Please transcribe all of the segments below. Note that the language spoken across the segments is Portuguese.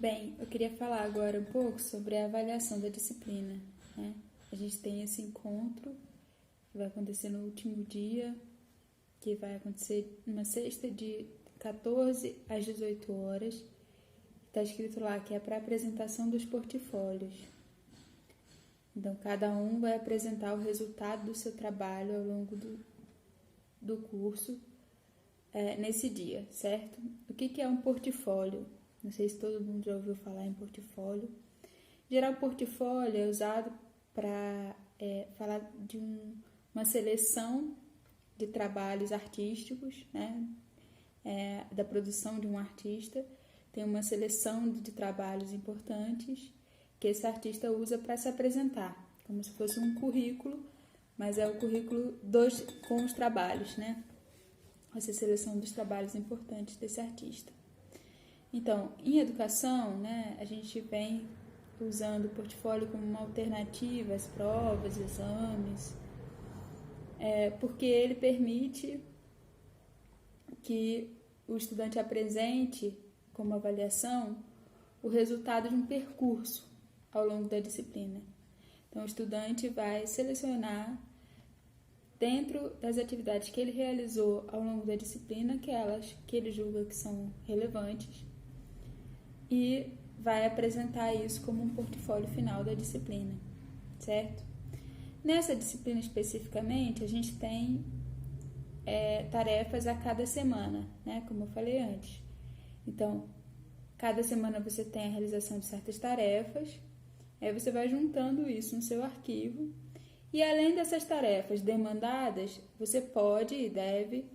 Bem, eu queria falar agora um pouco sobre a avaliação da disciplina, né? A gente tem esse encontro que vai acontecer no último dia, que vai acontecer numa sexta de 14 às 18 horas. Está escrito lá que é para apresentação dos portfólios. Então, cada um vai apresentar o resultado do seu trabalho ao longo do curso nesse dia, certo? O que é um portfólio? Não sei se todo mundo já ouviu falar em portfólio. Em geral, o portfólio é usado para falar de uma seleção de trabalhos artísticos, né? Da produção de um artista. Tem uma seleção de trabalhos importantes que esse artista usa para se apresentar, como se fosse um currículo, mas é o currículo com os trabalhos, né? Essa seleção dos trabalhos importantes desse artista. Então, em educação, né, a gente vem usando o portfólio como uma alternativa às provas, exames, porque ele permite que o estudante apresente como avaliação o resultado de um percurso ao longo da disciplina. Então, o estudante vai selecionar, dentro das atividades que ele realizou ao longo da disciplina, aquelas que ele julga que são relevantes, e vai apresentar isso como um portfólio final da disciplina, certo? Nessa disciplina especificamente, a gente tem tarefas a cada semana, né? Como eu falei antes. Então, cada semana você tem a realização de certas tarefas, aí você vai juntando isso no seu arquivo, e além dessas tarefas demandadas, você pode e deve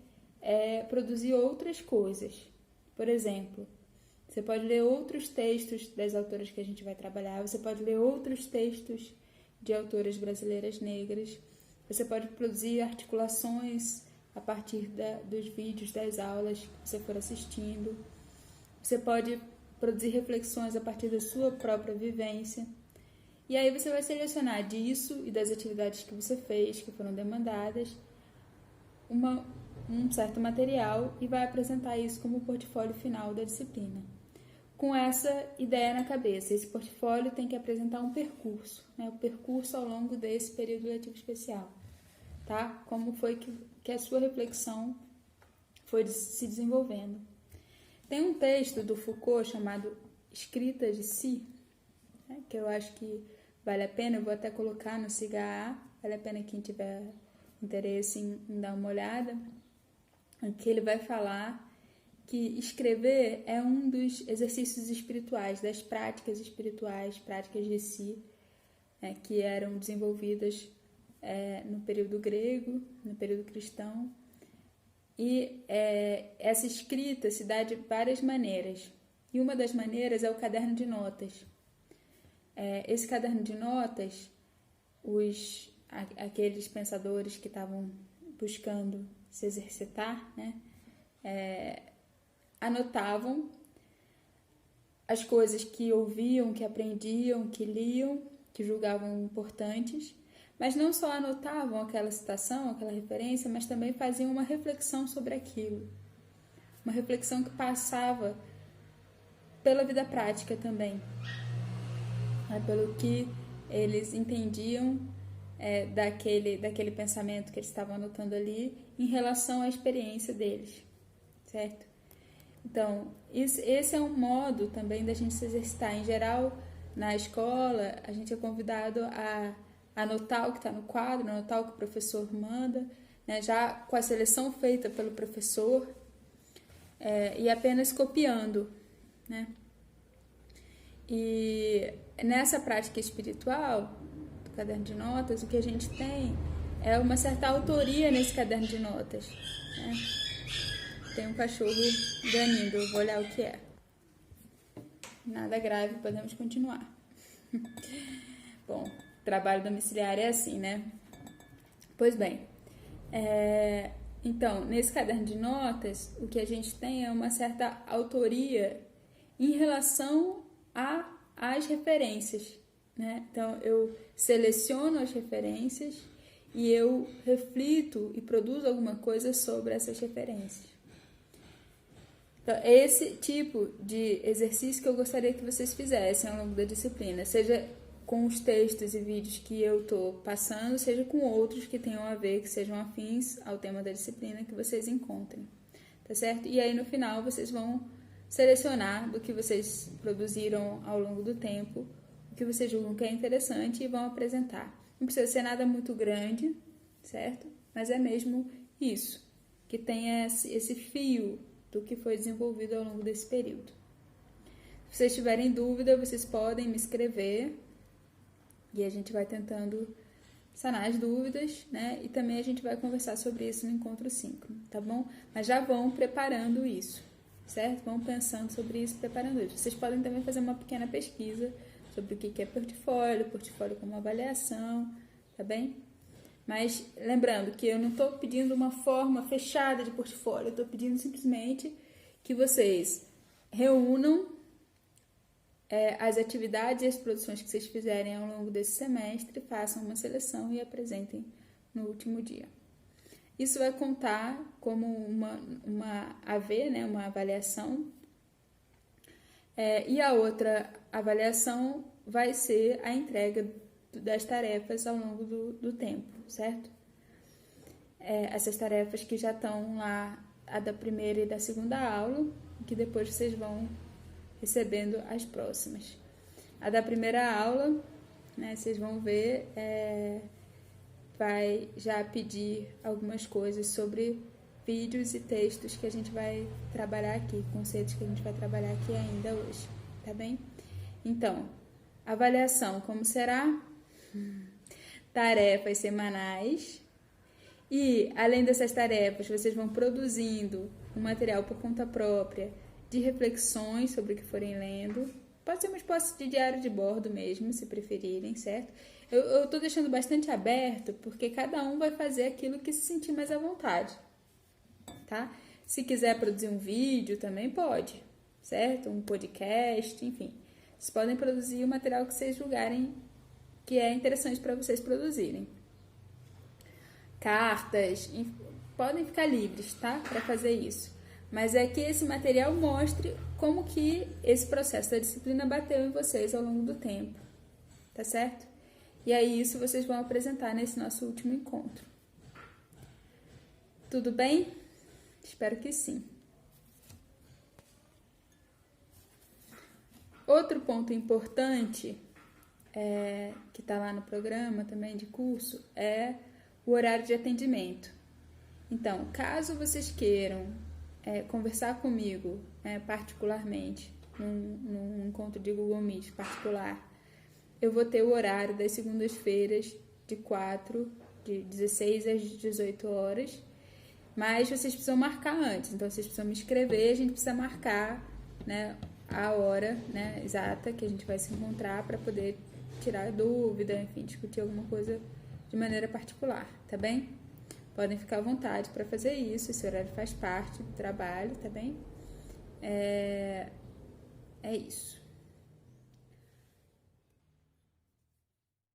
produzir outras coisas. Por exemplo, você pode ler outros textos das autoras que a gente vai trabalhar, você pode ler outros textos de autoras brasileiras negras, você pode produzir articulações a partir dos vídeos das aulas que você for assistindo, você pode produzir reflexões a partir da sua própria vivência, e aí você vai selecionar disso e das atividades que você fez, que foram demandadas, um certo material e vai apresentar isso como portfólio final da disciplina. Com essa ideia na cabeça, esse portfólio tem que apresentar um percurso, né? O percurso ao longo desse período letivo especial, tá? Como foi que a sua reflexão foi se desenvolvendo. Tem um texto do Foucault chamado Escrita de Si, né? Que eu acho que vale a pena, eu vou até colocar no SIGA, vale a pena quem tiver interesse em dar uma olhada, em que ele vai falar que escrever é um dos exercícios espirituais, das práticas espirituais, práticas de si, que eram desenvolvidas no período grego, no período cristão. E essa escrita se dá de várias maneiras. E uma das maneiras é o caderno de notas. Esse caderno de notas, aqueles pensadores que estavam buscando se exercitar, né, anotavam as coisas que ouviam, que aprendiam, que liam, que julgavam importantes, mas não só anotavam aquela citação, aquela referência, mas também faziam uma reflexão sobre aquilo. Uma reflexão que passava pela vida prática também, pelo que eles entendiam daquele pensamento que eles estavam anotando ali em relação à experiência deles, certo? Então, esse é um modo também da gente se exercitar. Em geral, na escola, a gente é convidado a anotar o que está no quadro, anotar o que o professor manda, né, já com a seleção feita pelo professor, e apenas copiando, né? E nessa prática espiritual, do caderno de notas, o que a gente tem é uma certa autoria nesse caderno de notas, né? Tem um cachorro ganindo, eu vou olhar o que é. Nada grave, podemos continuar. Bom, trabalho domiciliar é assim, né? Pois bem, então, nesse caderno de notas, o que a gente tem é uma certa autoria em relação às referências, né? Então, eu seleciono as referências e eu reflito e produzo alguma coisa sobre essas referências. Então, é esse tipo de exercício que eu gostaria que vocês fizessem ao longo da disciplina, seja com os textos e vídeos que eu estou passando, seja com outros que tenham a ver, que sejam afins ao tema da disciplina que vocês encontrem, tá certo? E aí, no final, vocês vão selecionar do que vocês produziram ao longo do tempo, o que vocês julgam que é interessante e vão apresentar. Não precisa ser nada muito grande, certo? Mas é mesmo isso, que tenha esse fio do que foi desenvolvido ao longo desse período. Se vocês tiverem dúvida, vocês podem me escrever e a gente vai tentando sanar as dúvidas, né? E também a gente vai conversar sobre isso no encontro síncrono, tá bom? Mas já vão preparando isso, certo? Vão pensando sobre isso, preparando isso. Vocês podem também fazer uma pequena pesquisa sobre o que é portfólio como avaliação, tá bem? Mas lembrando que eu não estou pedindo uma forma fechada de portfólio, eu estou pedindo simplesmente que vocês reúnam as atividades e as produções que vocês fizerem ao longo desse semestre, façam uma seleção e apresentem no último dia. Isso vai contar como uma AV, né, uma avaliação, e a outra avaliação vai ser a entrega das tarefas ao longo do tempo, certo? Essas tarefas que já estão lá, a da primeira e da segunda aula, que depois vocês vão recebendo as próximas. A da primeira aula, né, vocês vão ver, vai já pedir algumas coisas sobre vídeos e textos que a gente vai trabalhar aqui, conceitos que a gente vai trabalhar aqui ainda hoje, tá bem? Então, avaliação, como será? Tarefas semanais. E, além dessas tarefas, vocês vão produzindo um material por conta própria de reflexões sobre o que forem lendo. Pode ser uma espécie de diário de bordo mesmo, se preferirem, certo? Eu estou deixando bastante aberto, porque cada um vai fazer aquilo que se sentir mais à vontade, tá? Se quiser produzir um vídeo, também pode, certo? Um podcast, enfim. Vocês podem produzir o material que vocês julgarem que é interessante para vocês produzirem. Cartas, podem ficar livres, tá? Para fazer isso. Mas é que esse material mostre como que esse processo da disciplina bateu em vocês ao longo do tempo, tá certo? E aí isso vocês vão apresentar nesse nosso último encontro. Tudo bem? Espero que sim. Outro ponto importante que está lá no programa também de curso é o horário de atendimento. Então, caso vocês queiram conversar comigo particularmente, num encontro de Google Meet particular, eu vou ter o horário das segundas-feiras de 16 às 18 horas, mas vocês precisam marcar antes, então vocês precisam me escrever, a gente precisa marcar, né, a hora, né, exata que a gente vai se encontrar para poder tirar dúvida, enfim, discutir alguma coisa de maneira particular, tá bem? Podem ficar à vontade para fazer isso, esse horário faz parte do trabalho, tá bem? É isso.